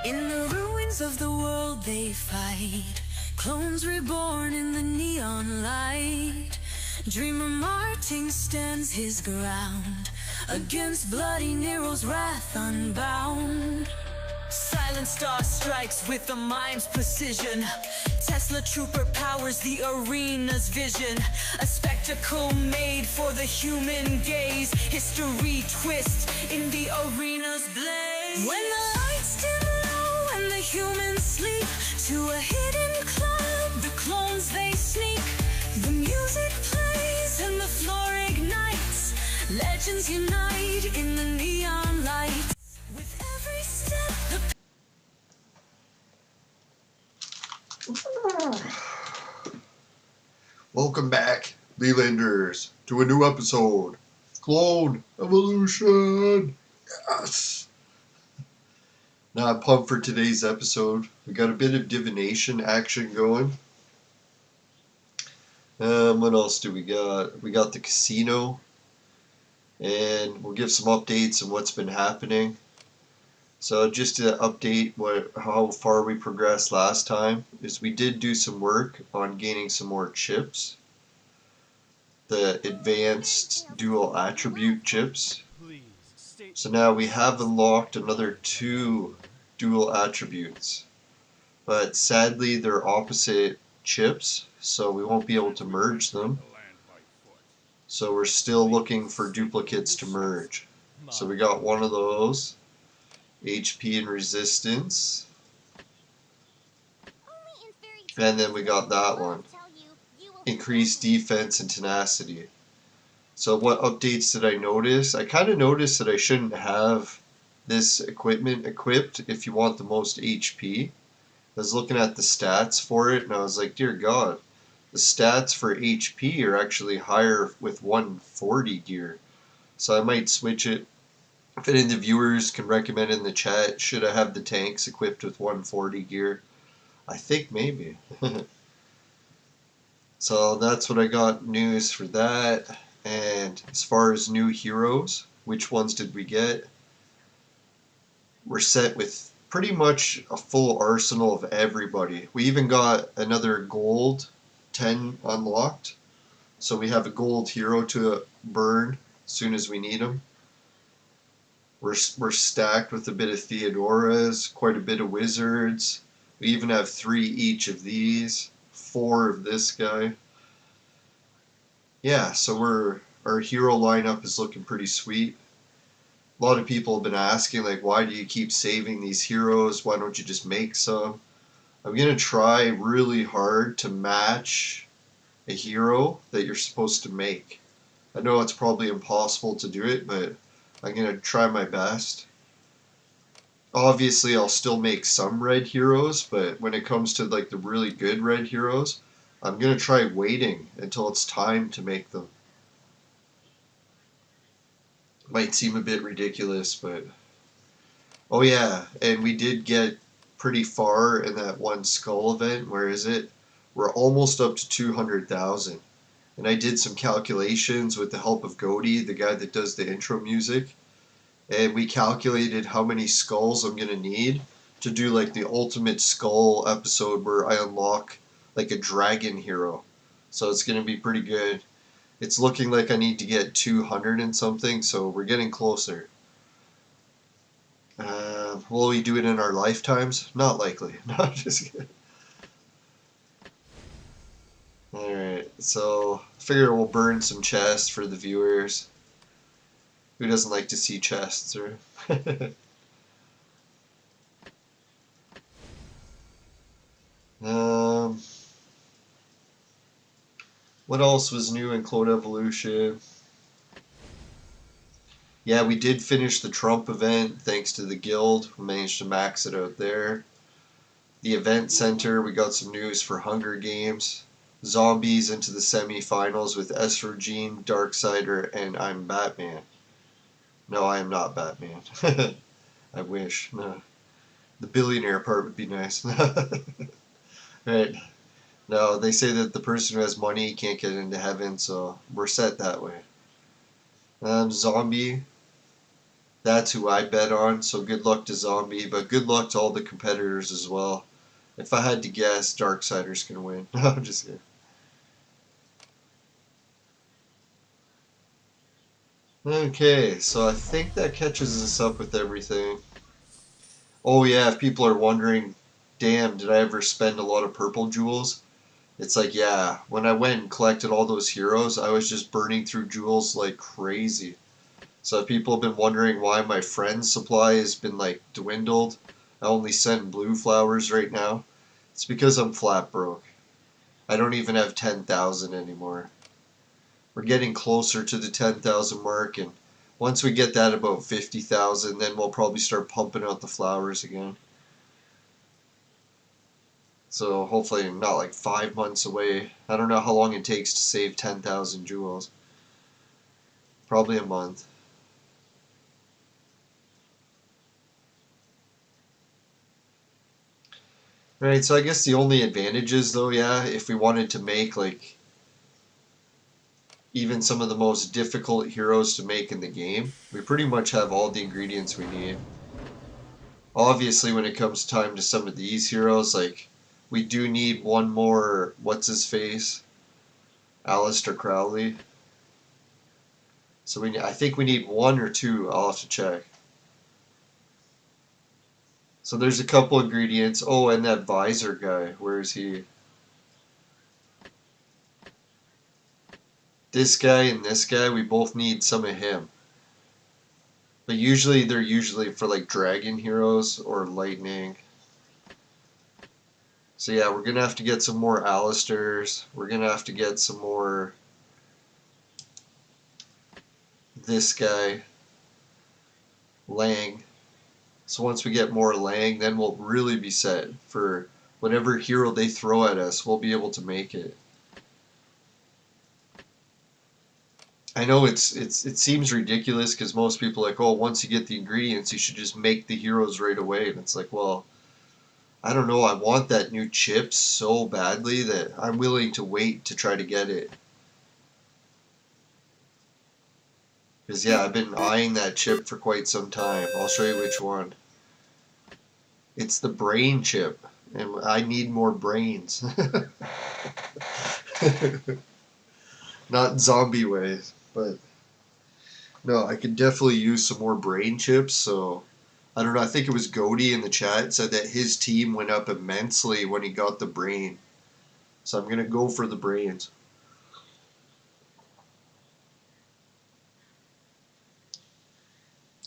In the ruins of the world they fight, clones reborn in the neon light. Dreamer Martin stands his ground against bloody Nero's wrath unbound. Silent Star strikes with the mime's precision. Tesla Trooper powers the arena's vision. A spectacle made for the human gaze. History twists in the arena's blaze. When the lights dim low and the humans sleep, to a hidden club the clones they sneak. The music plays and the floor ignites. Legends unite in the neon lights. With every step Welcome back, Lelanders, to a new episode. Clone Evolution! Yes! Now I'm pumped for today's episode. We got a bit of divination action going. What else do we got? We got the casino. And we'll give some updates on what's been happening. So just to update how far we progressed last time, is we did do some work on gaining some more chips. The advanced dual attribute chips. So now we have unlocked another 2 dual attributes. But sadly they're opposite chips, so we won't be able to merge them. So we're still looking for duplicates to merge. So we got one of those. HP and resistance. And then we got that one. Increased defense and tenacity. So what updates did I notice? I kind of noticed that I shouldn't have this equipment equipped if you want the most HP. I was looking at the stats for it and I was like, dear God, the stats for HP are actually higher with 140 gear. So I might switch it. If any of the viewers can recommend in the chat, should I have the tanks equipped with 140 gear? I think maybe. So that's what I got news for that. And as far as new heroes, which ones did we get? We're set with pretty much a full arsenal of everybody. We even got another gold 10 unlocked. So we have a gold hero to burn as soon as we need them. We're stacked with a bit of Theodoras, quite a bit of wizards. We even have 3 each of these, 4 of this guy. Yeah, so our hero lineup is looking pretty sweet. A lot of people have been asking, like, why do you keep saving these heroes? Why don't you just make some? I'm going to try really hard to match a hero that you're supposed to make. I know it's probably impossible to do it, but I'm going to try my best. Obviously, I'll still make some red heroes, but when it comes to like the really good red heroes, I'm going to try waiting until it's time to make them. Might seem a bit ridiculous, but... Oh yeah, and we did get pretty far in that one skull event. Where is it? We're almost up to 200,000. And I did some calculations with the help of Goaty, the guy that does the intro music. And we calculated how many skulls I'm going to need to do like the ultimate skull episode where I unlock like a dragon hero. So it's going to be pretty good. It's looking like I need to get 200 and something, so we're getting closer. Will we do it in our lifetimes? Not likely. No, just kidding. Alright, so I figure we'll burn some chests for the viewers. Who doesn't like to see chests, right? What else was new in Clone Evolution? Yeah, we did finish the Trump event thanks to the guild. We managed to max it out there. The event center, we got some news for Hunger Games. Zombies into the semi-finals with Estrogen, Darksider, and I'm Batman. No, I am not Batman. I wish. No. The billionaire part would be nice. Right. No, they say that the person who has money can't get into heaven, so we're set that way. Zombie. That's who I bet on, so good luck to Zombie, but good luck to all the competitors as well. If I had to guess, Darksider's going to win. No, I'm just kidding. Okay, so I think that catches us up with everything. Oh yeah, if people are wondering, damn, did I ever spend a lot of purple jewels? It's like, yeah, when I went and collected all those heroes, I was just burning through jewels like crazy. So if people have been wondering why my friend's supply has been like dwindled, I only send blue flowers right now. It's because I'm flat broke. I don't even have 10,000 anymore. We're getting closer to the 10,000 mark, and once we get that about 50,000, then we'll probably start pumping out the flowers again. So hopefully not like 5 months away. I don't know how long it takes to save 10,000 jewels. Probably a month. Right, so I guess the only advantages though, yeah, if we wanted to make like even some of the most difficult heroes to make in the game, we pretty much have all the ingredients we need. Obviously when it comes time to some of these heroes, like we do need one more, what's his face? Aleister Crowley. So I think we need one or two, I'll have to check. So there's a couple ingredients. Oh, and that visor guy, where is he? This guy and this guy, we both need some of him. But usually they're usually for like dragon heroes or lightning. So yeah, we're gonna have to get some more Alistairs. We're gonna have to get some more this guy, Lang. So once we get more Lang, then we'll really be set for whatever hero they throw at us, we'll be able to make it. I know it seems ridiculous because most people are like, oh, once you get the ingredients, you should just make the heroes right away. And it's like, well, I don't know. I want that new chip so badly that I'm willing to wait to try to get it. Because yeah, I've been eyeing that chip for quite some time. I'll show you which one. It's the brain chip, and I need more brains. Not zombie ways, but no, I could definitely use some more brain chips. So I don't know. I think it was Goaty in the chat said that his team went up immensely when he got the brain. So I'm gonna go for the brains.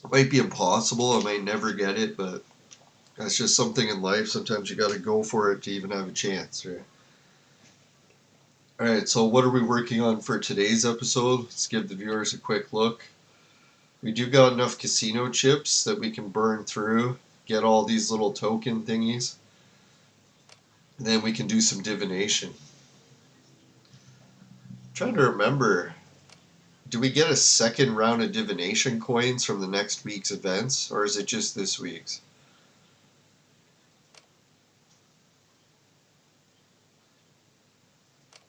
It might be impossible. I might never get it, but that's just something in life. Sometimes you gotta go for it to even have a chance, right? Alright, so what are we working on for today's episode? Let's give the viewers a quick look. We do got enough casino chips that we can burn through, get all these little token thingies, and then we can do some divination. I'm trying to remember, do we get a second round of divination coins from the next week's events, or is it just this week's?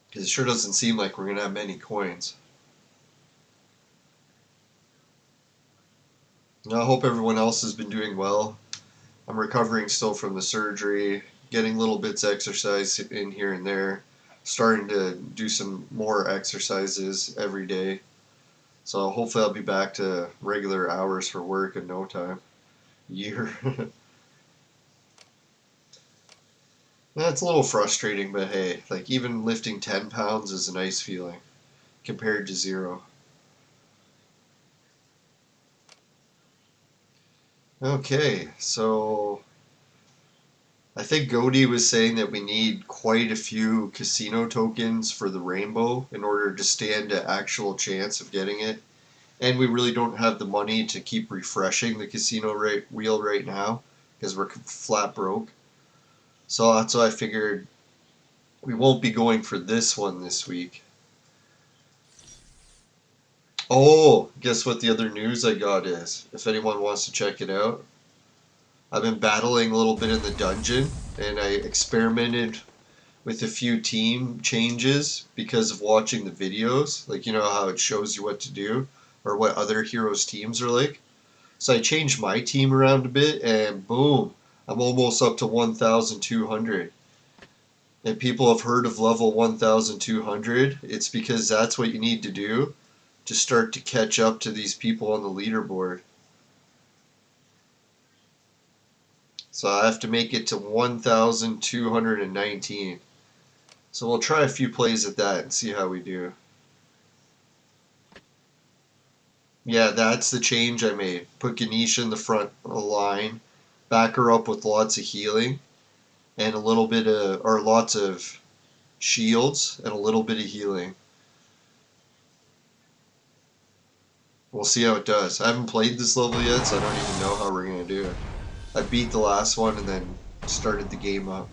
Because it sure doesn't seem like we're going to have many coins. Now, I hope everyone else has been doing well. I'm recovering still from the surgery, getting little bits of exercise in here and there, starting to do some more exercises every day. So hopefully I'll be back to regular hours for work in no time. Year. That's a little frustrating, but hey, like even lifting 10 pounds is a nice feeling compared to 0. Okay, so I think Goaty was saying that we need quite a few casino tokens for the rainbow in order to stand an actual chance of getting it. And we really don't have the money to keep refreshing the casino wheel right now because we're flat broke. So that's why I figured we won't be going for this one this week. Oh, guess what the other news I got is? If anyone wants to check it out. I've been battling a little bit in the dungeon, and I experimented with a few team changes because of watching the videos. Like, you know how it shows you what to do, or what other heroes' teams are like. So I changed my team around a bit, and boom, I'm almost up to 1,200. And people have heard of level 1,200. It's because that's what you need to do to start to catch up to these people on the leaderboard. So I have to make it to 1,219. So we'll try a few plays at that and see how we do. Yeah, that's the change I made. Put Ganesha in the front line, back her up with lots of healing, and a little bit of, or lots of shields and a little bit of healing. We'll see how it does. I haven't played this level yet, so I don't even know how we're going to do it. I beat the last one and then started the game up.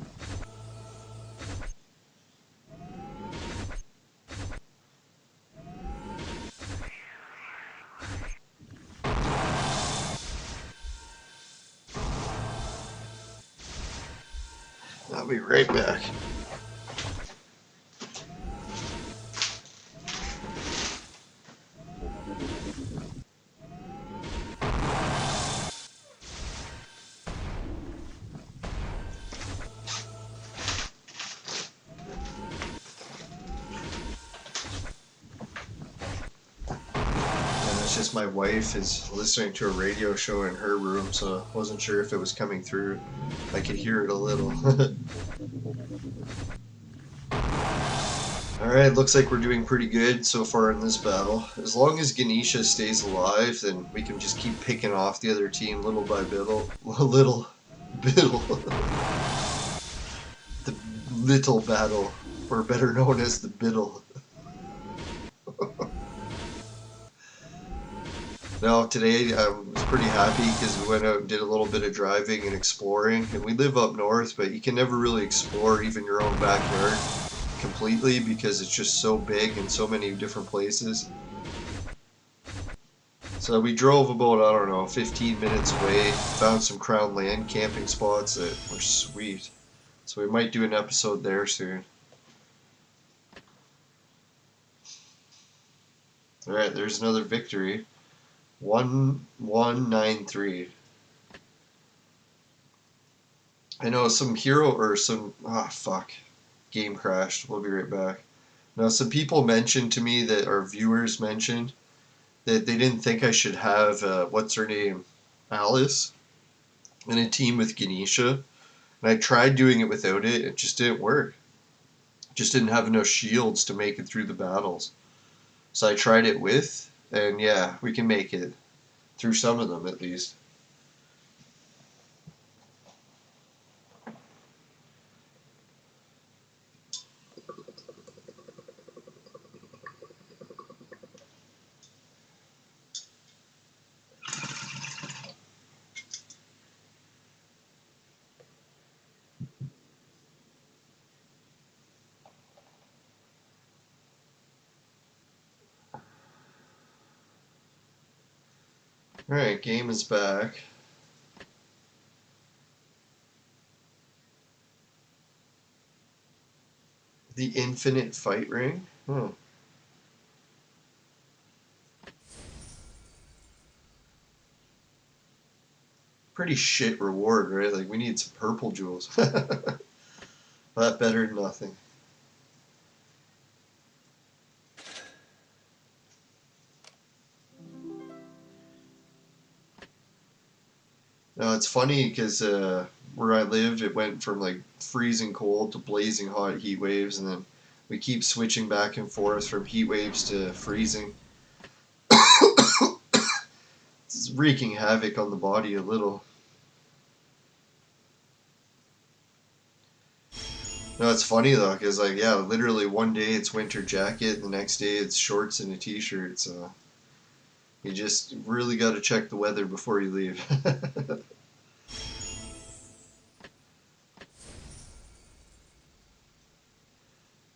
I'll be right back. It's just my wife is listening to a radio show in her room, so I wasn't sure if it was coming through. I could hear it a little. Alright, looks like we're doing pretty good so far in this battle. As long as Ganesha stays alive, then we can just keep picking off the other team little by little. Little. Biddle. The little battle, or better known as the Biddle. Now, today I was pretty happy because we went out and did a little bit of driving and exploring. And we live up north, but you can never really explore even your own backyard completely because it's just so big and so many different places. So we drove about, I don't know, 15 minutes away, found some Crown Land camping spots that were sweet. So we might do an episode there soon. Alright, there's another victory. 1193. I know some hero or some fuck. Game crashed. We'll be right back. Now some people mentioned to me that our viewers mentioned that they didn't think I should have what's her name? Alice in a team with Ganesha. And I tried doing it without it, it just didn't work. Just didn't have enough shields to make it through the battles. So I tried it with, and yeah, we can make it. Through some of them, at least. Alright, game is back. The Infinite Fight Ring? Hmm. Pretty shit reward, right? Like, we need some purple jewels. But better than nothing. Now, it's funny because where I live, it went from like freezing cold to blazing hot heat waves, and then we keep switching back and forth from heat waves to freezing. It's wreaking havoc on the body a little. No, it's funny though, because like yeah, literally one day it's winter jacket, the next day it's shorts and a t-shirt. So you just really got to check the weather before you leave.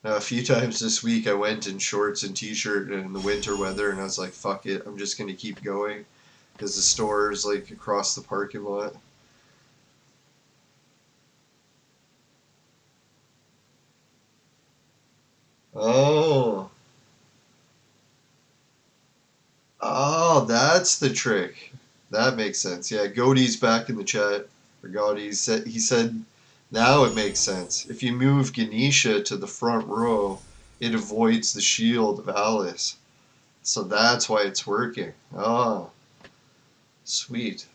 Now, a few times this week I went in shorts and t-shirt in the winter weather, and I was like, "Fuck it, I'm just gonna keep going," because the store is like across the parking lot. Oh, oh, that's the trick. That makes sense. Yeah, Goaty's back in the chat. Or Goaty he said now it makes sense. If you move Ganesha to the front row, it avoids the shield of Alice. So that's why it's working. Oh, sweet.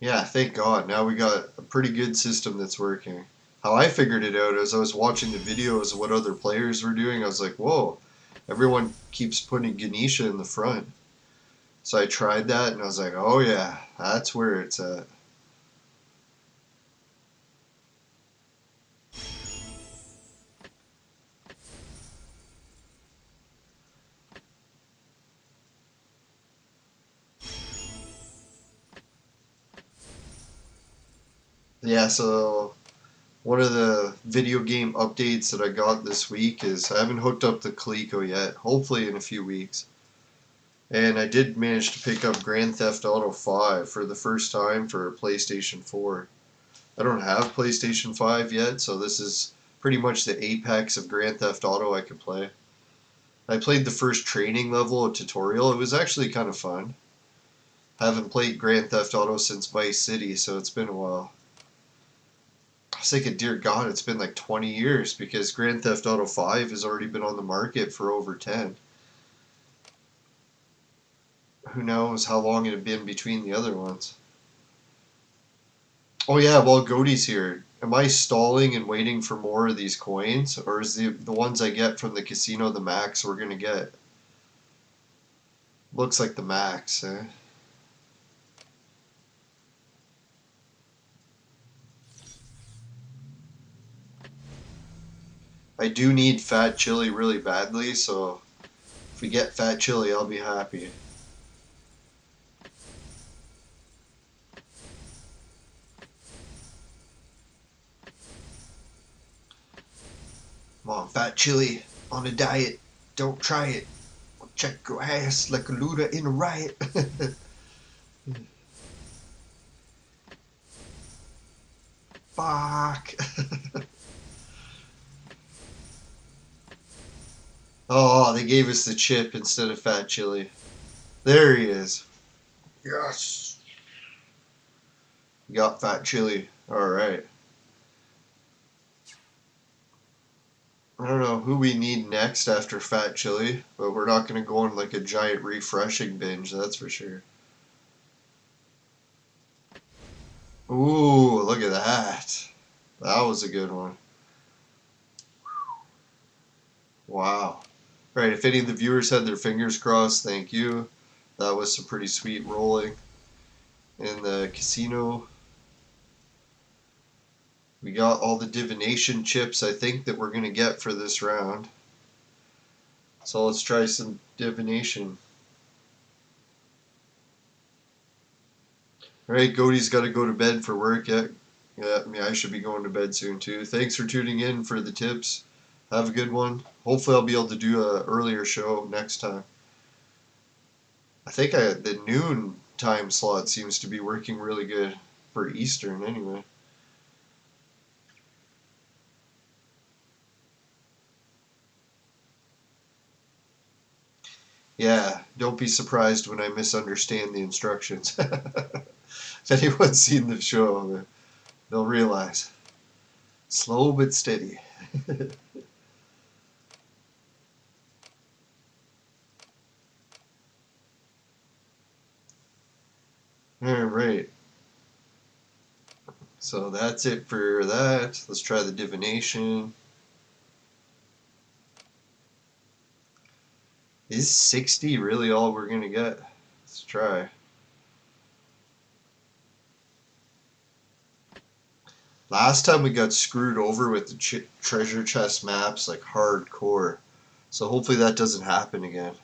Yeah, thank God. Now we got a pretty good system that's working. How I figured it out is I was watching the videos of what other players were doing. I was like, whoa, everyone keeps putting Ganesha in the front. So I tried that and I was like, oh yeah, that's where it's at. Yeah, so one of the video game updates that I got this week is I haven't hooked up the Coleco yet. Hopefully in a few weeks. And I did manage to pick up Grand Theft Auto 5 for the first time for PlayStation 4. I don't have PlayStation 5 yet, so this is pretty much the apex of Grand Theft Auto I could play. I played the first training level, a tutorial. It was actually kind of fun. I haven't played Grand Theft Auto since Vice City, so it's been a while. I was thinking, dear God, it's been like 20 years because Grand Theft Auto 5 has already been on the market for over 10. Who knows how long it had been between the other ones. Oh yeah, while Goaty's here, am I stalling and waiting for more of these coins? Or is the ones I get from the casino the max we're going to get? Looks like the max, eh? I do need Fat Chili really badly, so if we get Fat Chili, I'll be happy. Come on, Fat Chili, on a diet. Don't try it. I'll check your ass like a looter in a riot. Fuck. Oh, they gave us the chip instead of Fat Chili. There he is. Yes. Got Fat Chili. Alright. I don't know who we need next after Fat Chili, but we're not going to go on like a giant refreshing binge, that's for sure. Ooh, look at that. That was a good one. Wow. Right, if any of the viewers had their fingers crossed, thank you. That was some pretty sweet rolling. In the casino, we got all the divination chips I think that we're going to get for this round. So let's try some divination. Alright, Goaty's got to go to bed for work. Yeah, I should be going to bed soon too. Thanks for tuning in for the tips. Have a good one. Hopefully I'll be able to do a earlier show next time. I think the noon time slot seems to be working really good for Eastern anyway. Yeah, don't be surprised when I misunderstand the instructions. If anyone's seen the show, they'll realize. Slow but steady. Alright. So that's it for that. Let's try the divination. Is 60 really all we're going to get? Let's try. Last time we got screwed over with the treasure chest maps like hardcore. So hopefully that doesn't happen again.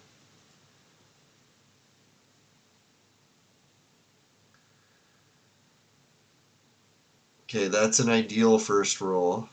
Okay, that's an ideal first roll.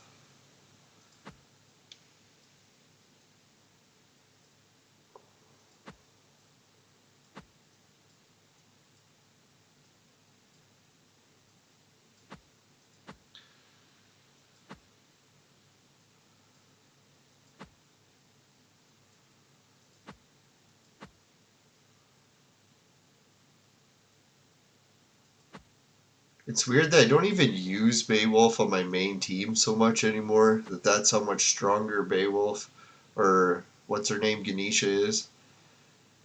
It's weird that I don't even use Beowulf on my main team so much anymore. That's how much stronger Beowulf, or what's her name, Ganesha is.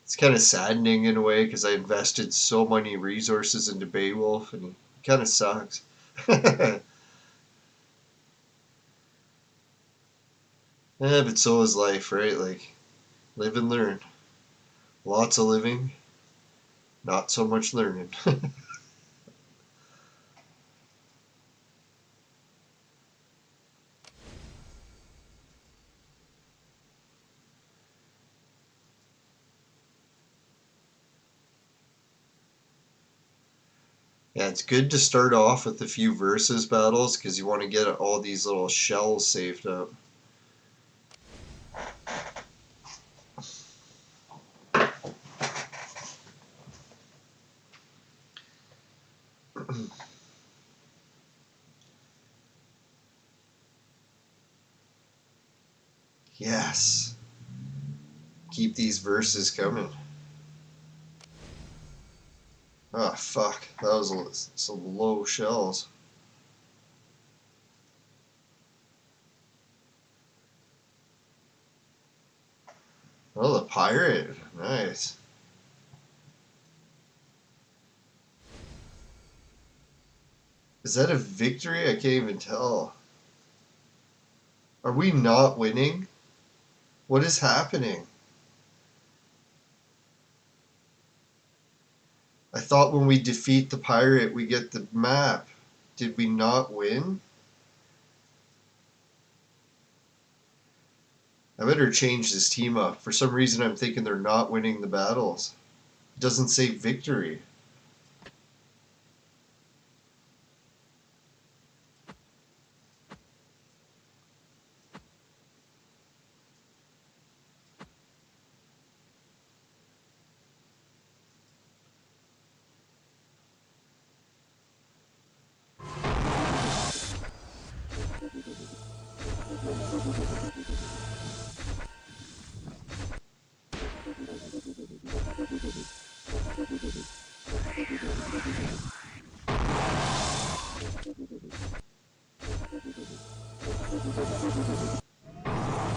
It's kind of saddening in a way because I invested so many resources into Beowulf and he kind of sucks. Yeah, but so is life, right? Like, live and learn. Lots of living, not so much learning. Yeah, it's good to start off with a few versus battles because you want to get all these little shells saved up. Yes. Keep these verses coming. Oh, fuck. That was some low shells. Oh, the pirate. Nice. Is that a victory? I can't even tell. Are we not winning? What is happening? I thought when we defeat the pirate, we get the map. Did we not win? I better change this team up. For some reason, I'm thinking they're not winning the battles. It doesn't say victory.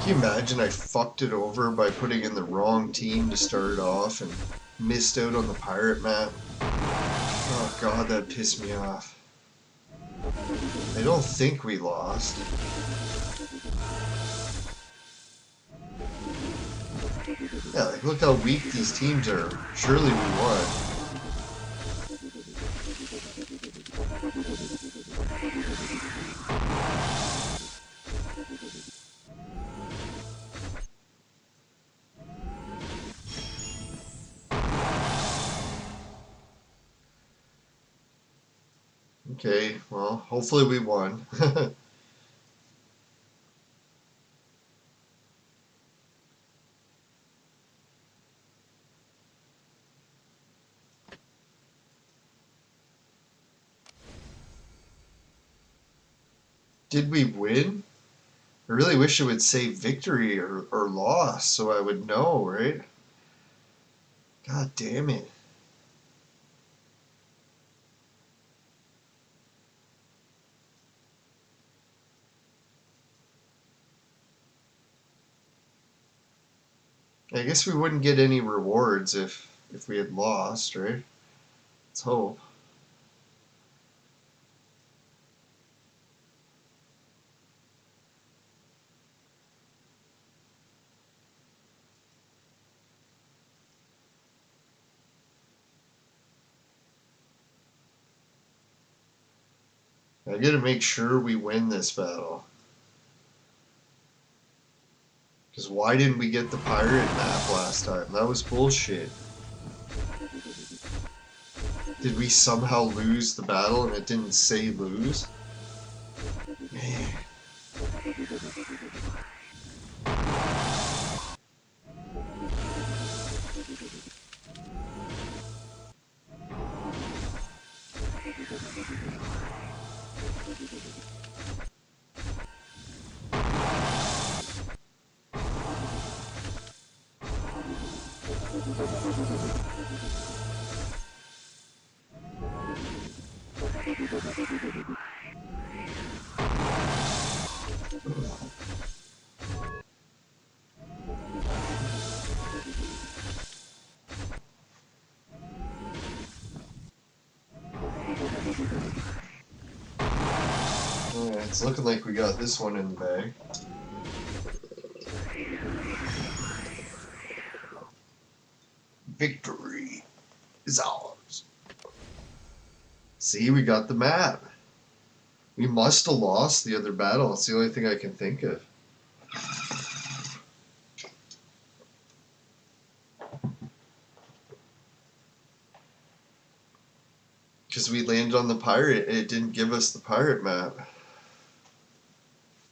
Can you imagine I fucked it over by putting in the wrong team to start off and missed out on the pirate map? Oh god, that pissed me off. I don't think we lost. Yeah, like look how weak these teams are. Surely we won. Okay, well, hopefully we won. Did we win? I really wish it would say victory or loss so I would know, right? God damn it. I guess we wouldn't get any rewards if we had lost, right? Let's hope. I gotta make sure we win this battle. Because why didn't we get the pirate map last time? That was bullshit. Did we somehow lose the battle and it didn't say lose? Man. It's looking like we got this one in the bag. Victory is ours. See, we got the map. We must have lost the other battle. It's the only thing I can think of. Because we landed on the pirate and it didn't give us the pirate map.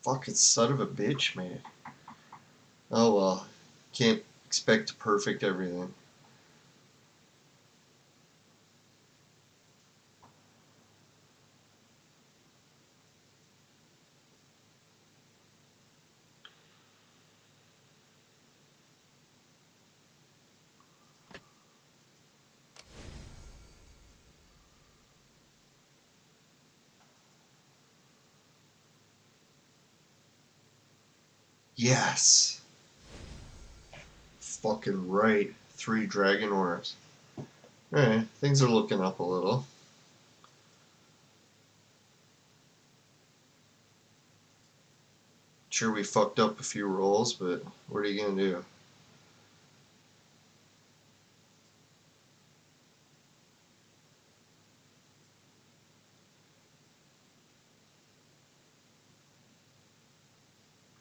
Fucking son of a bitch, man. Oh well. Can't expect to perfect everything. Yes! Fucking right. 3 dragon orbs. Alright, things are looking up a little. Sure, we fucked up a few rolls, but what are you gonna do?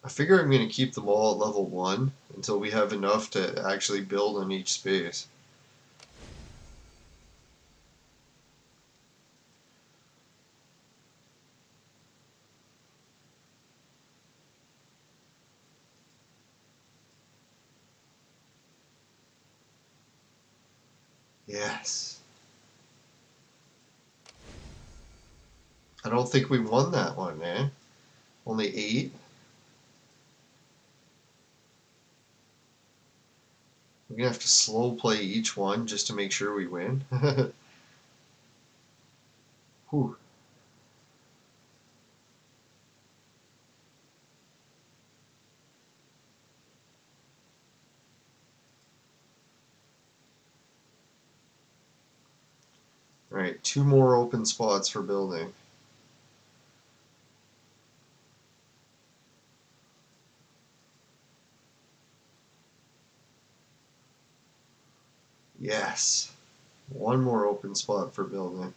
I figure I'm gonna keep them all at level 1 until we have enough to actually build on each space. Yes. I don't think we won that one, man. Only 8? We're gonna have to slow play each one just to make sure we win. Whew. Alright, 2 more open spots for building. Yes. 1 more open spot for building.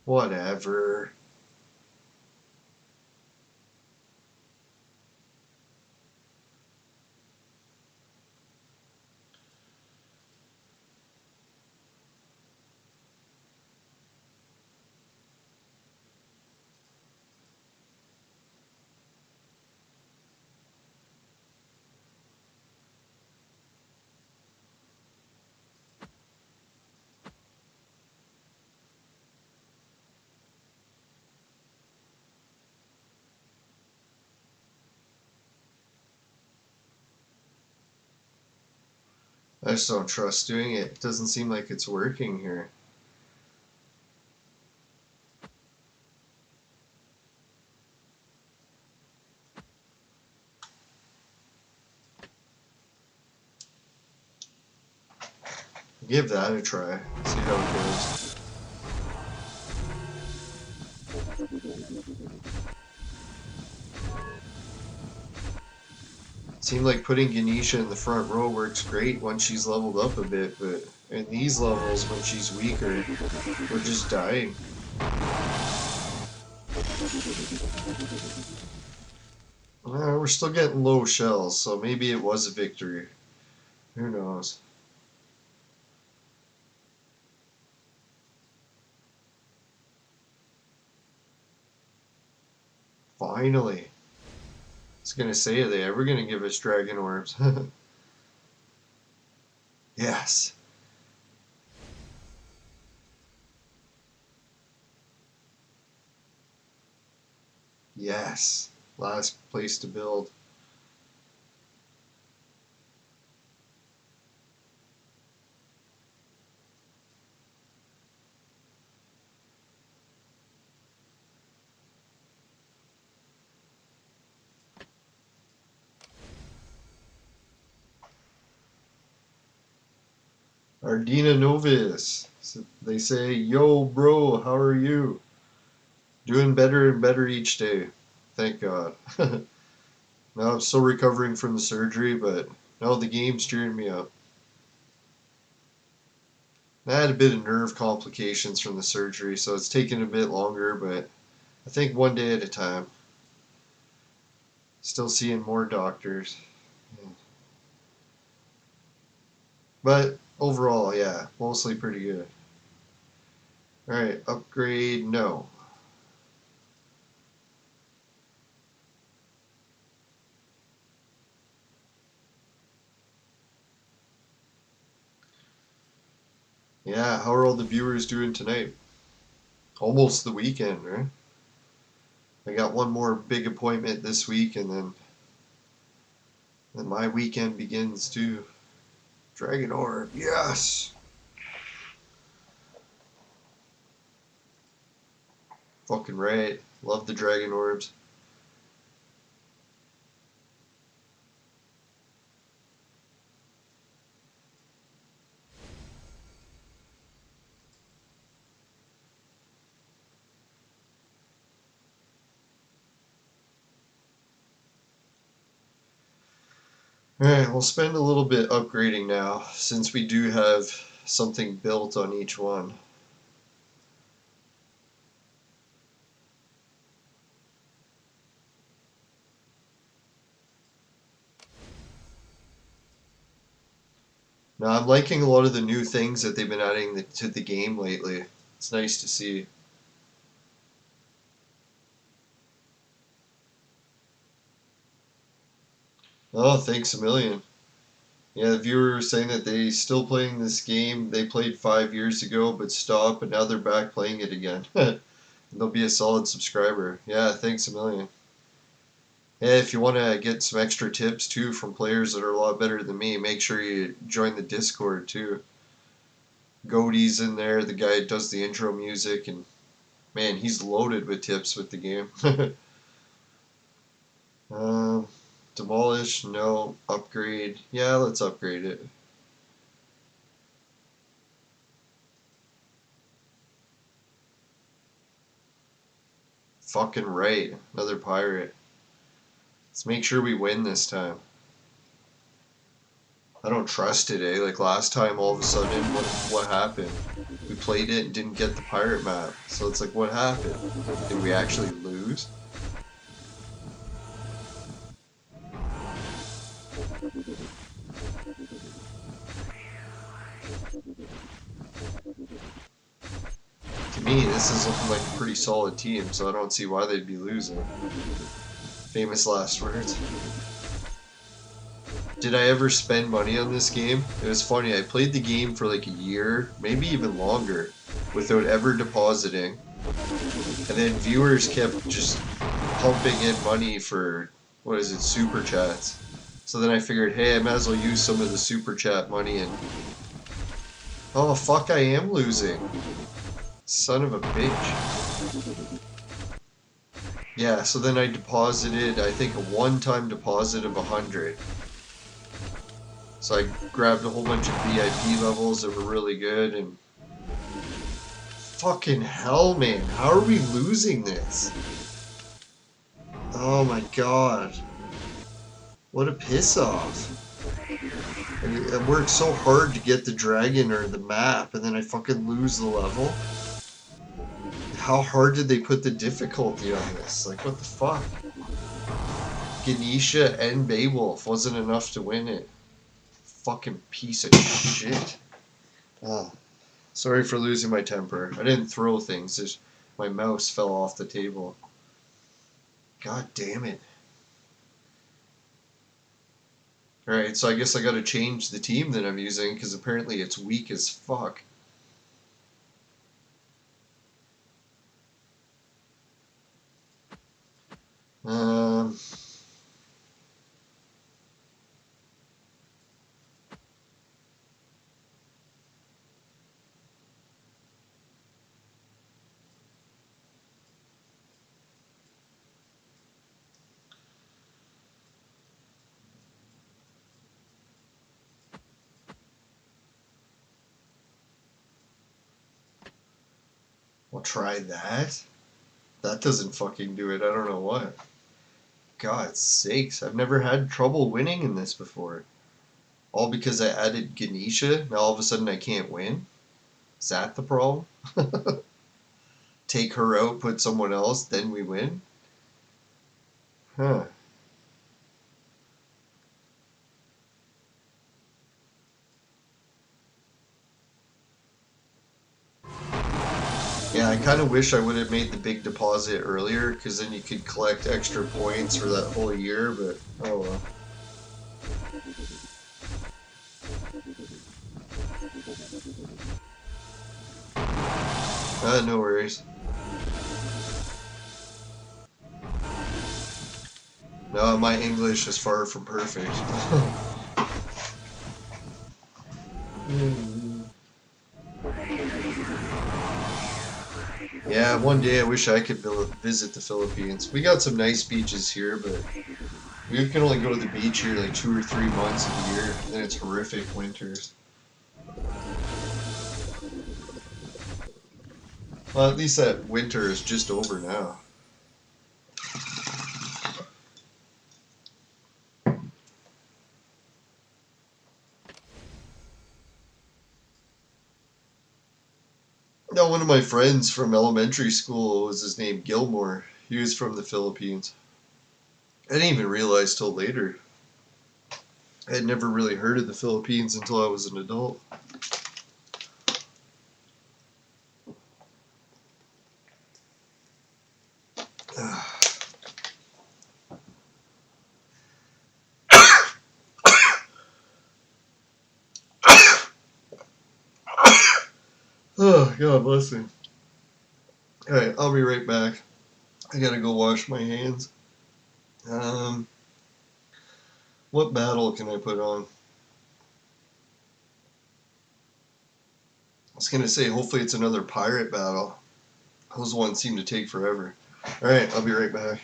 Whatever. I just don't trust doing it. It doesn't seem like it's working here. Give that a try. See how it goes. Seemed like putting Ganesha in the front row works great once she's leveled up a bit, but in these levels, when she's weaker, we're just dying. We're still getting low shells, so maybe it was a victory. Who knows? Finally. I was gonna say, are they ever gonna give us dragon orbs? Yes. Yes. Last place to build. Ardina Novis. They say, yo, bro, how are you? Doing better and better each day. Thank God. Now I'm still recovering from the surgery, but now the game's cheering me up. I had a bit of nerve complications from the surgery, so it's taken a bit longer, but I think one day at a time. Still seeing more doctors. But overall, yeah, mostly pretty good. Alright, upgrade, no. Yeah, how are all the viewers doing tonight? Almost the weekend, right? I got one more big appointment this week, and then my weekend begins too. Dragon Orb, yes! Fucking right. Love the Dragon Orbs. Alright, we'll spend a little bit upgrading now, since we do have something built on each one. Now, I'm liking a lot of the new things that they've been adding to the game lately. It's nice to see. Oh, thanks a million. Yeah, the viewer was saying that they still playing this game they played 5 years ago but stopped, but now they're back playing it again. They'll be a solid subscriber. Yeah, thanks a million. Yeah, if you want to get some extra tips too from players that are a lot better than me, make sure you join the Discord too. Goaty's in there, the guy that does the intro music, and man, he's loaded with tips with the game. um, demolish, no. Upgrade, yeah, let's upgrade it. Fucking right, another pirate. Let's make sure we win this time. I don't trust it, eh? Like last time, all of a sudden, what happened? We played it and didn't get the pirate map. So it's like, what happened? Did we actually lose? To me, this is looking like a pretty solid team, so I don't see why they'd be losing. Famous last words. Did I ever spend money on this game? It was funny, I played the game for like a year, maybe even longer, without ever depositing. And then viewers kept just pumping in money for, what is it, super chats. So then I figured, hey, I might as well use some of the super chat money and... Oh, fuck, I am losing. Son of a bitch. Yeah, so then I deposited, I think, a one-time deposit of 100. So I grabbed a whole bunch of VIP levels that were really good, and... Fucking hell, man. How are we losing this? Oh my god. What a piss off. I worked so hard to get the dragon or the map, and then I fucking lose the level. How hard did they put the difficulty on this? Like, what the fuck? Ganesha and Beowulf wasn't enough to win it. Fucking piece of shit. Oh, sorry for losing my temper. I didn't throw things, just my mouse fell off the table. God damn it. Alright, so I guess I gotta change the team that I'm using, because apparently it's weak as fuck. Um... try that? That doesn't fucking do it. I don't know what. God sakes, I've never had trouble winning in this before. All because I added Ganesha, now all of a sudden I can't win? Is that the problem? Take her out, put someone else, then we win? Huh. Yeah, I kind of wish I would have made the big deposit earlier, because then you could collect extra points for that whole year, but oh well. No worries. No, my English is far from perfect. Yeah, one day I wish I could visit the Philippines. We got some nice beaches here, but we can only go to the beach here like 2 or 3 months of the year, and then it's horrific winters. Well, at least that winter is just over now. Now, one of my friends from elementary school was his name Gilmore. He was from the Philippines. I didn't even realize till later. I had never really heard of the Philippines until I was an adult. Oh, God bless me. Alright, I'll be right back. I gotta go wash my hands. What battle can I put on? I was gonna say, hopefully it's another pirate battle. Those ones seem to take forever. Alright, I'll be right back.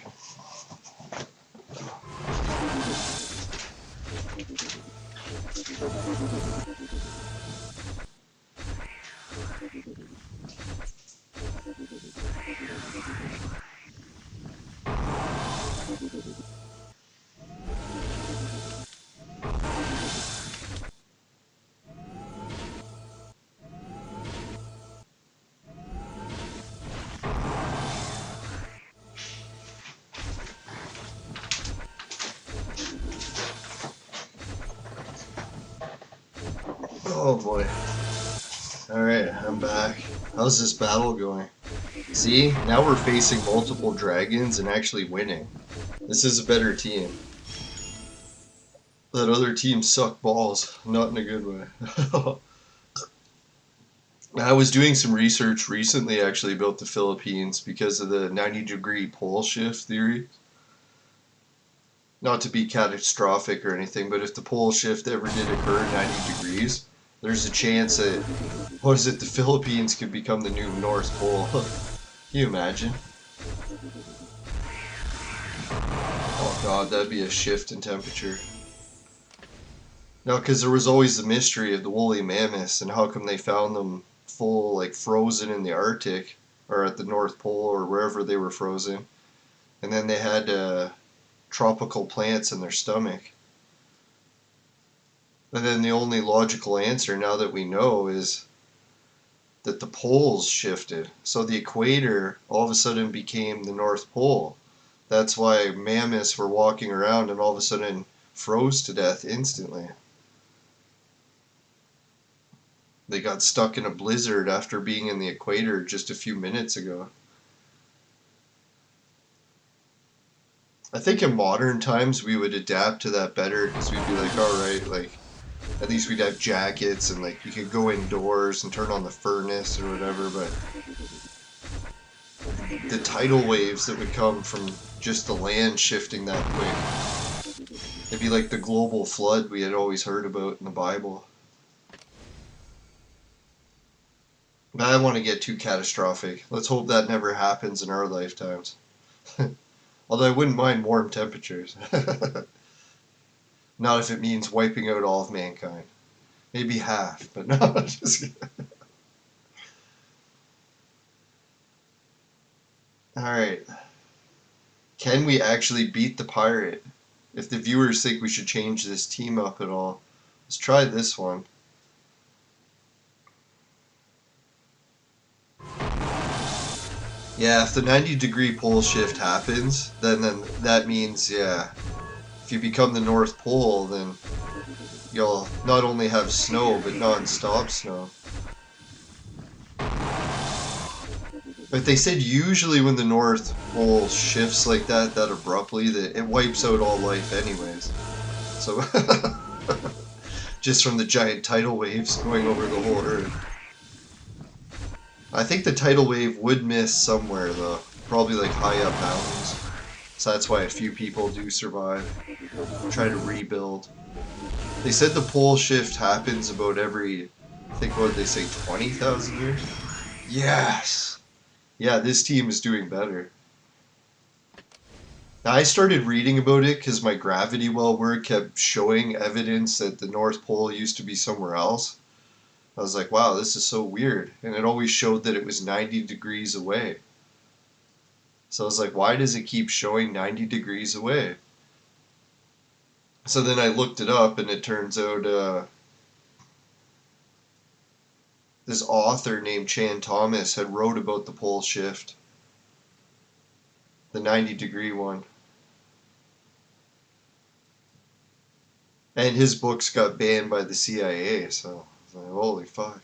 Oh boy. Alright, I'm back. How's this battle going? See, now we're facing multiple dragons and actually winning. This is a better team. That other team sucked balls, not in a good way. I was doing some research recently actually about the Philippines because of the 90-degree pole shift theory. Not to be catastrophic or anything, but if the pole shift ever did occur 90 degrees, there's a chance that, the Philippines could become the new North Pole. Can you imagine? Oh god, that'd be a shift in temperature. No, because there was always the mystery of the woolly mammoths, and how come they found them full, like frozen in the Arctic, or at the North Pole, or wherever they were frozen. And then they had tropical plants in their stomach. And then the only logical answer, now that we know, is that the poles shifted. So the equator all of a sudden became the North Pole. That's why mammoths were walking around and all of a sudden froze to death instantly. They got stuck in a blizzard after being in the equator just a few minutes ago. I think in modern times we would adapt to that better because we'd be like, alright, like, at least we'd have jackets and like you could go indoors and turn on the furnace or whatever, but the tidal waves that would come from just the land shifting that quick, it'd be like the global flood we had always heard about in the Bible. But I don't want to get too catastrophic. Let's hope that never happens in our lifetimes. Although I wouldn't mind warm temperatures. Not if it means wiping out all of mankind. Maybe half, but no, just Alright. Can we actually beat the pirate? If the viewers think we should change this team up at all, let's try this one. Yeah, if the 90-degree pole shift happens, then that means, yeah, if you become the North Pole, then you'll not only have snow, but non-stop snow. But they said usually when the North Pole shifts like that abruptly, that it wipes out all life anyways. So, just from the giant tidal waves going over the whole Earth. I think the tidal wave would miss somewhere though, probably like high up mountains. So that's why a few people do survive, try to rebuild. They said the pole shift happens about every, I think what did they say, 20,000 years? Yes! Yeah, this team is doing better. Now, I started reading about it because my gravity well work kept showing evidence that the North Pole used to be somewhere else. I was like, wow, this is so weird. And it always showed that it was 90 degrees away. So I was like, why does it keep showing 90 degrees away? So then I looked it up, and it turns out this author named Chan Thomas had wrote about the pole shift. The 90-degree one. And his books got banned by the CIA, so I was like, holy fuck.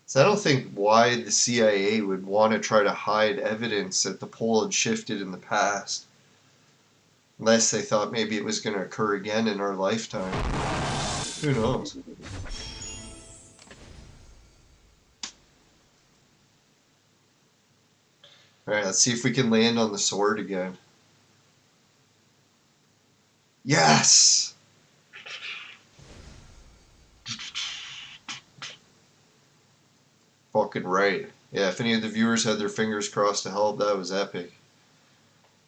So I don't think why the CIA would want to try to hide evidence that the pole had shifted in the past. Unless they thought maybe it was going to occur again in our lifetime. Who knows? Alright, let's see if we can land on the sword again. Yes! Fucking right. Yeah, if any of the viewers had their fingers crossed to help, that was epic.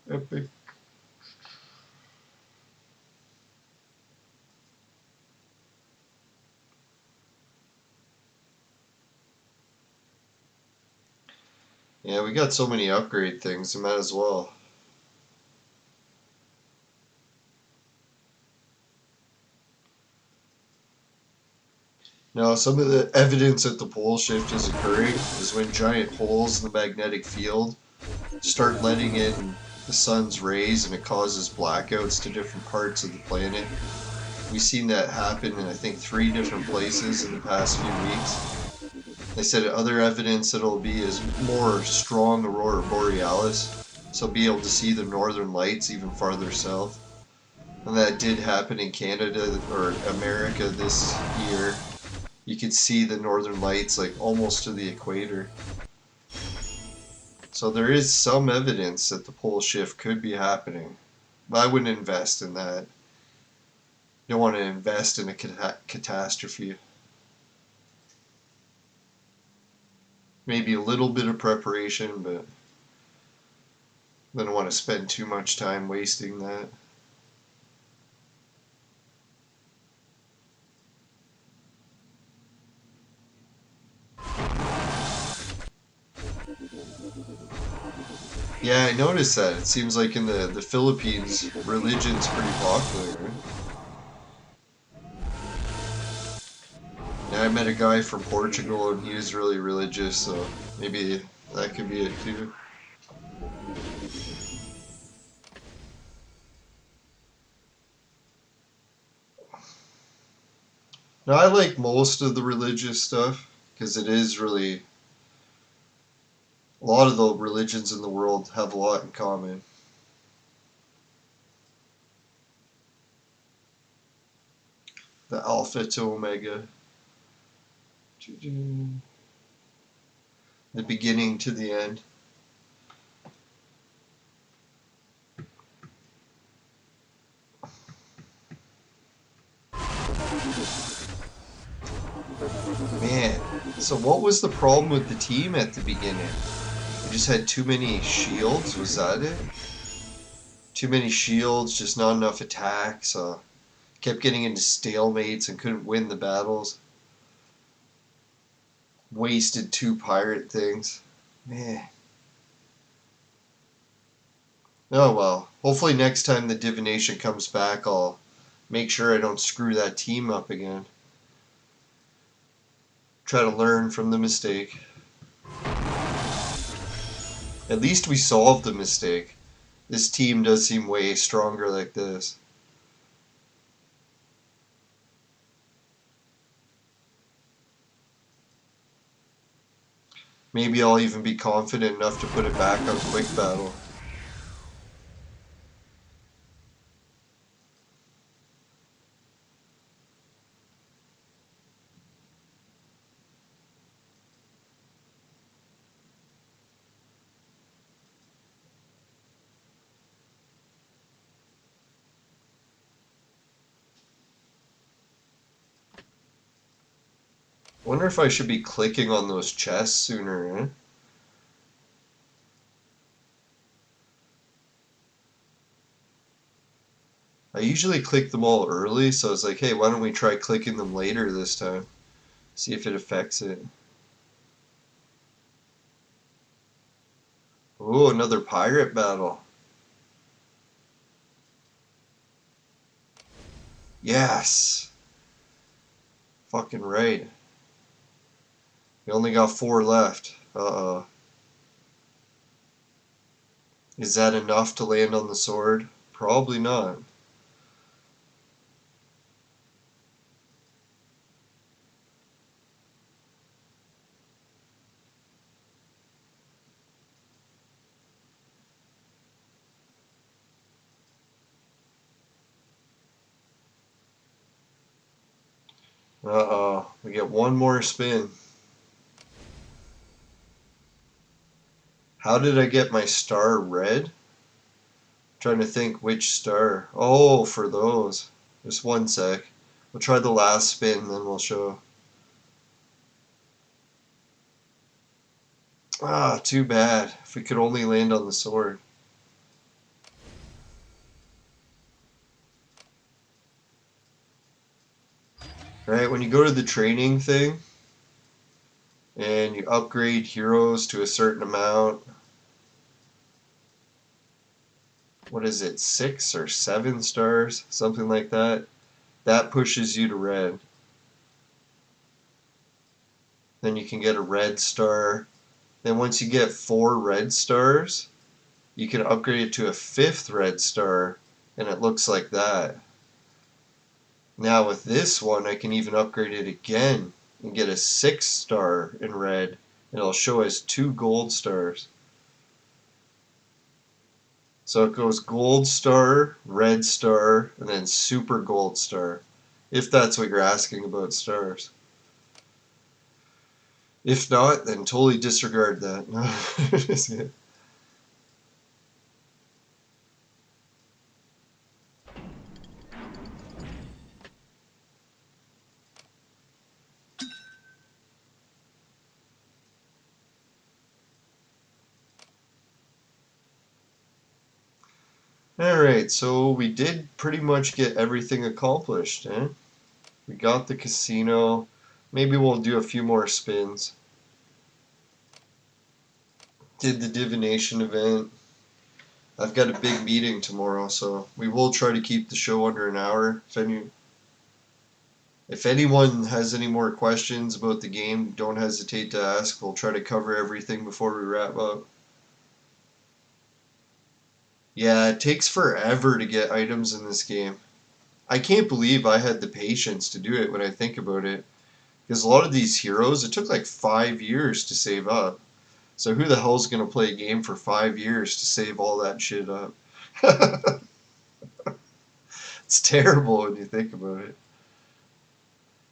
Epic. Yeah, we got so many upgrade things, we might as well. Now, some of the evidence that the pole shift is occurring is when giant holes in the magnetic field start letting in the sun's rays, and it causes blackouts to different parts of the planet. We've seen that happen in, I think, 3 different places in the past few weeks. They said other evidence that it'll be is more strong aurora borealis, so be able to see the northern lights even farther south. And that did happen in Canada or America this year. You could see the northern lights like almost to the equator. So there is some evidence that the pole shift could be happening. But I wouldn't invest in that. You don't want to invest in a catastrophe. Maybe a little bit of preparation, but I don't want to spend too much time wasting that. Yeah, I noticed that. It seems like in the Philippines, religion's pretty popular, right? Yeah, I met a guy from Portugal and he was really religious, so maybe that could be it too. Now, I like most of the religious stuff because it is really, a lot of the religions in the world have a lot in common. The Alpha to Omega. The beginning to the end. Man, so what was the problem with the team at the beginning? We just had too many shields, was that it? Too many shields, just not enough attacks. Kept getting into stalemates and couldn't win the battles. Wasted 2 pirate things. Man. Oh well. Hopefully next time the Divination comes back, I'll make sure I don't screw that team up again. Try to learn from the mistake. At least we solved the mistake. This team does seem way stronger like this. Maybe I'll even be confident enough to put it back on quick battle. Wonder if I should be clicking on those chests sooner, eh? I usually click them all early, so I was like, hey, why don't we try clicking them later this time? See if it affects it. Oh, another pirate battle. Yes! Fucking right. We only got 4 left. Uh-oh. Is that enough to land on the sword? Probably not. Uh-oh. We get one more spin. How did I get my star red? Trying to think which star. Oh, for those. Just one sec. We'll try the last spin, then we'll show. Ah, too bad. If we could only land on the sword. Right, when you go to the training thing, and you upgrade heroes to a certain amount, what is it, 6 or 7 stars? Something like that. That pushes you to red. Then you can get a red star. Then once you get 4 red stars, you can upgrade it to a 5th red star, and it looks like that. Now with this one, I can even upgrade it again and get a 6 star in red, and it'll show as 2 gold stars. So it goes gold star, red star, and then super gold star, if that's what you're asking about stars. If not, then totally disregard that. Alright, so we did pretty much get everything accomplished, eh? We got the casino. Maybe we'll do a few more spins. Did the divination event. I've got a big meeting tomorrow, so we will try to keep the show under an hour. If anyone has any more questions about the game, don't hesitate to ask. We'll try to cover everything before we wrap up. Yeah, it takes forever to get items in this game. I can't believe I had the patience to do it when I think about it. Because a lot of these heroes, it took like 5 years to save up. So who the hell's going to play a game for 5 years to save all that shit up? It's terrible when you think about it.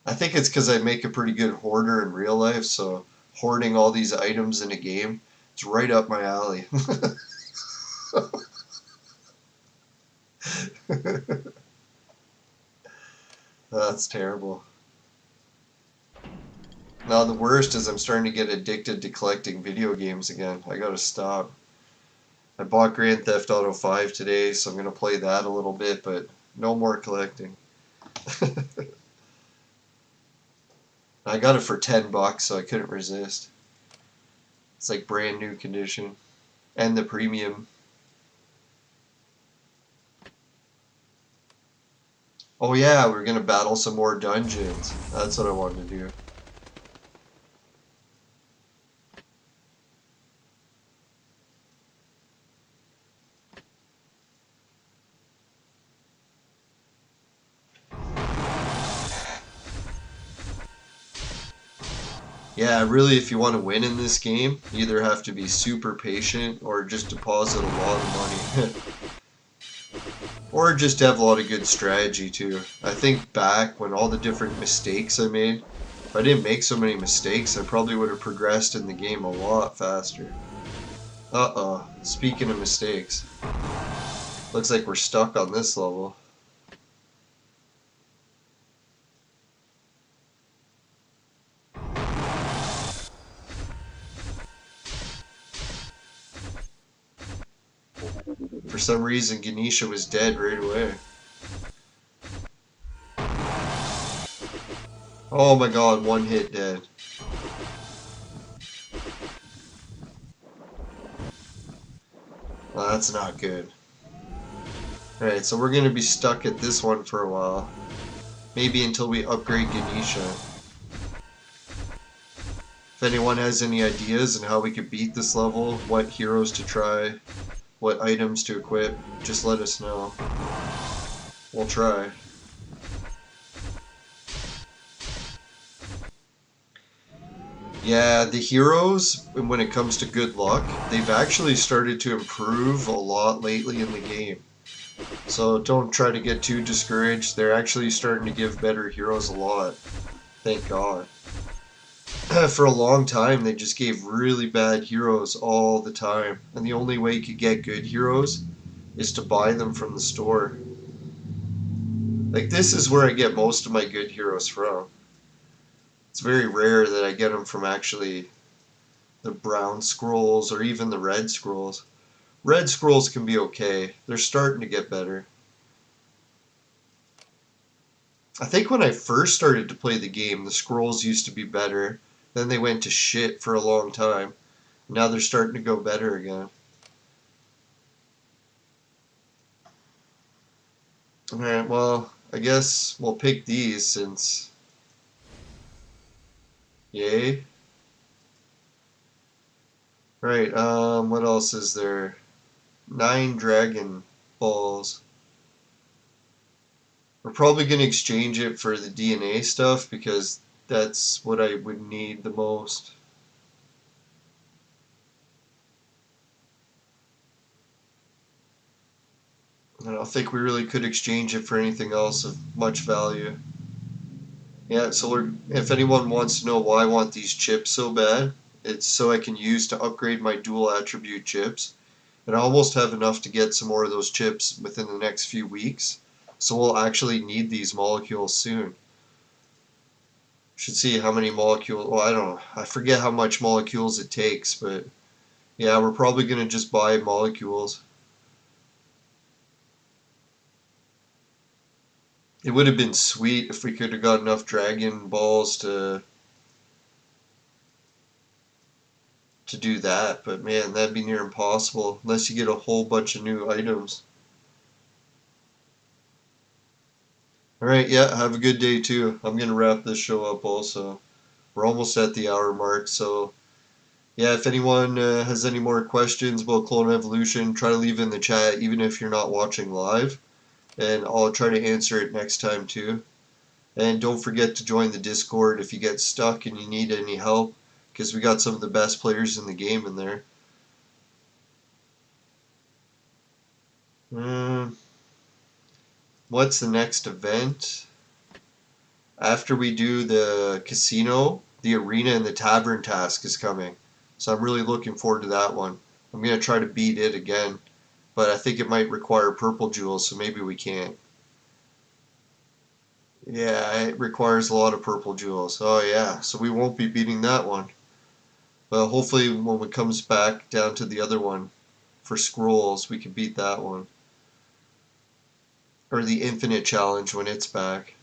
I think it's because I make a pretty good hoarder in real life, so hoarding all these items in a game, it's right up my alley. That's terrible. Now the worst is I'm starting to get addicted to collecting video games again. I gotta stop. I bought Grand Theft Auto 5 today, so I'm gonna play that a little bit, but no more collecting. I got it for $10, so I couldn't resist. It's like brand new condition. And the premium. Oh yeah, we're gonna battle some more dungeons. That's what I wanted to do. Yeah, really, if you want to win in this game, you either have to be super patient or just deposit a lot of money. Or just have a lot of good strategy too. I think back when all the different mistakes I made, if I didn't make so many mistakes, I probably would have progressed in the game a lot faster. Uh-oh, speaking of mistakes, looks like we're stuck on this level. For some reason, Ganesha was dead right away. Oh my god, one hit dead. Well, that's not good. Alright, so we're gonna be stuck at this one for a while. Maybe until we upgrade Ganesha. If anyone has any ideas on how we could beat this level, what heroes to try, what items to equip, just let us know. We'll try. Yeah, the heroes, when it comes to good luck, they've actually started to improve a lot lately in the game. So don't try to get too discouraged. They're actually starting to give better heroes a lot. Thank God. For a long time, they just gave really bad heroes all the time. And the only way you could get good heroes is to buy them from the store. Like, this is where I get most of my good heroes from. It's very rare that I get them from actually the brown scrolls or even the red scrolls. Red scrolls can be okay. They're starting to get better. I think when I first started to play the game, the scrolls used to be better. Then they went to shit for a long time. Now they're starting to go better again. Alright, well, I guess we'll pick these since... Yay. Right, what else is there? 9 Dragon Balls. We're probably going to exchange it for the DNA stuff because that's what I would need the most. I don't think we really could exchange it for anything else of much value. Yeah, so if anyone wants to know why I want these chips so bad, it's so I can use to upgrade my dual attribute chips. And I almost have enough to get some more of those chips within the next few weeks. So we'll actually need these molecules soon. Should see how many molecules, well, I don't know, I forget how much molecules it takes, but yeah, we're probably going to just buy molecules. It would have been sweet if we could have got enough Dragon Balls to do that, but man, that'd be near impossible unless you get a whole bunch of new items. Alright, yeah, have a good day too. I'm going to wrap this show up also. We're almost at the hour mark, so yeah, if anyone has any more questions about Clone Evolution, try to leave it in the chat even if you're not watching live, and I'll try to answer it next time too. And don't forget to join the Discord if you get stuck and you need any help, because we got some of the best players in the game in there. What's the next event? After we do the casino, the arena and the tavern task is coming. So I'm really looking forward to that one. I'm going to try to beat it again, but I think it might require purple jewels, so maybe we can't. Yeah, it requires a lot of purple jewels. Oh yeah, so we won't be beating that one. But hopefully when it comes back down to the other one for scrolls, we can beat that one. Or the infinite challenge when it's back.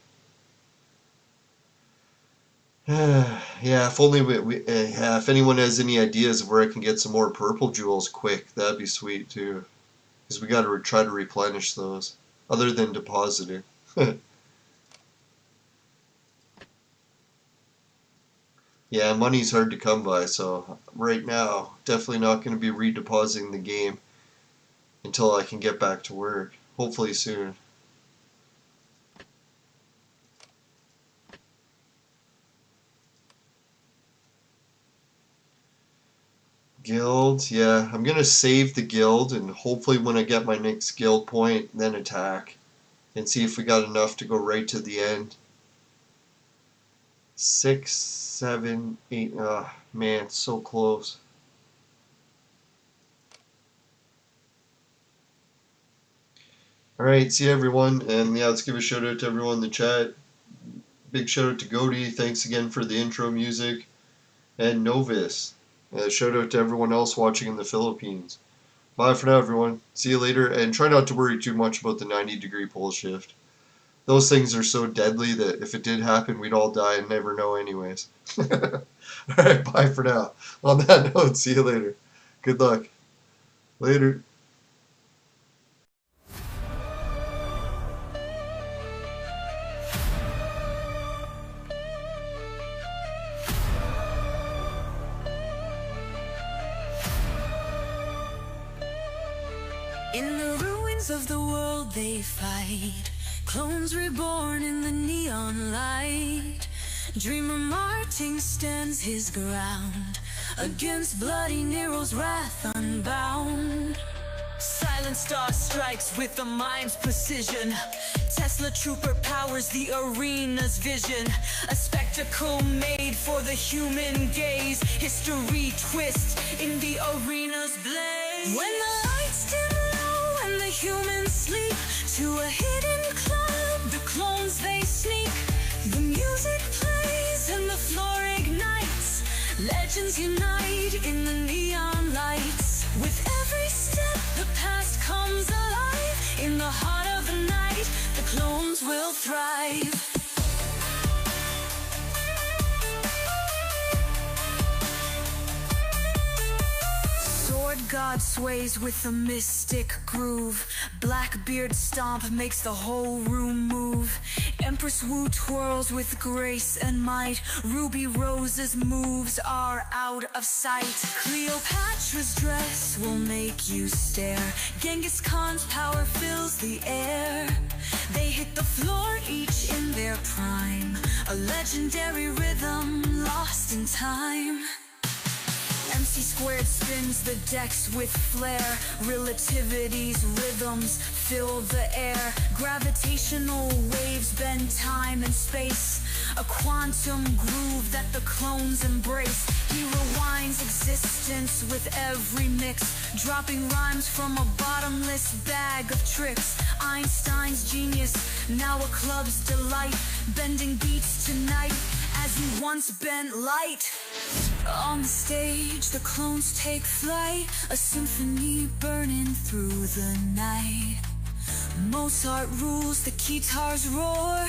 Yeah, if only yeah, if anyone has any ideas of where I can get some more purple jewels quick, that'd be sweet too. Because we gotta try to replenish those, other than depositing. Yeah, money's hard to come by, so right now, definitely not going to be redepositing the game until I can get back to work. Hopefully soon. Guild, yeah, I'm going to save the guild, and hopefully when I get my next guild point, then attack. And see if we got enough to go right to the end. 6, 7, 8, man, so close. Alright, see you everyone, and yeah, let's give a shout out to everyone in the chat. Big shout out to Goaty, thanks again for the intro music. And Novis. Shout out to everyone else watching in the Philippines. Bye for now, everyone. See you later, and try not to worry too much about the 90-degree pole shift. Those things are so deadly that if it did happen, we'd all die and never know anyways. Alright, bye for now. On that note, see you later. Good luck. Later. In the ruins of the world they fight, clones reborn in the neon light. Dreamer Martin stands his ground against bloody Nero's wrath unbound. Silent star strikes with a mind's precision. Tesla trooper powers the arena's vision. A spectacle made for the human gaze. History twists in the arena's blaze. When the lights dim low and the humans sleep, to a hidden club the clones they sneak. The music plays and the floor ignites. Legends unite in the neon lights. With every step the past comes alive. In the heart of the night the clones will thrive. Sword God sways with a mystic groove. Blackbeard stomp makes the whole room move. Empress Wu twirls with grace and might. Ruby Rose's moves are out of sight. Cleopatra's dress will make you stare. Genghis Khan's power fills the air. They hit the floor each in their prime. A legendary rhythm lost in time. MC squared spins the decks with flair. Relativity's rhythms fill the air. Gravitational waves bend time and space. A quantum groove that the clones embrace. He rewinds existence with every mix, dropping rhymes from a bottomless bag of tricks. Einstein's genius, now a club's delight. Bending beats tonight as he once bent light. On the stage, the clones take flight, a symphony burning through the night. Mozart rules, the guitars roar.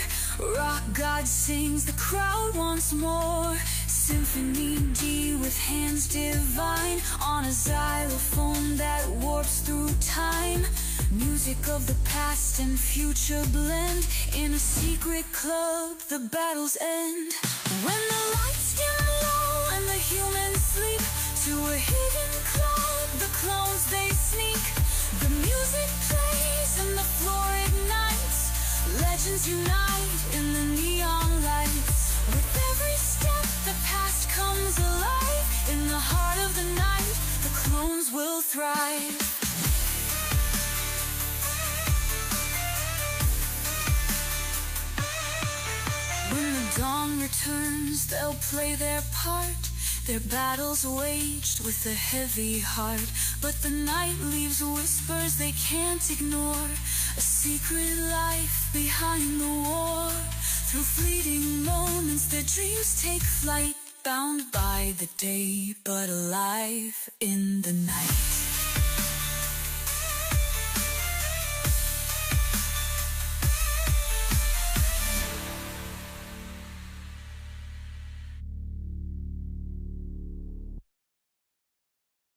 Rock God sings, the crowd wants more. Symphony D with hands divine, on a xylophone that warps through time. Music of the past and future blend. In a secret club, the battles end. When the lights dim low and the humans sleep, to a hidden club the clones they sneak. The music plays and the floor ignites. Legends unite in the neon lights. With every step the past comes alive. In the heart of the night the clones will thrive. When the dawn returns, they'll play their part. Their battles waged with a heavy heart. But the night leaves whispers they can't ignore. A secret life behind the war. Through fleeting moments their dreams take flight. Bound by the day, but alive in the night.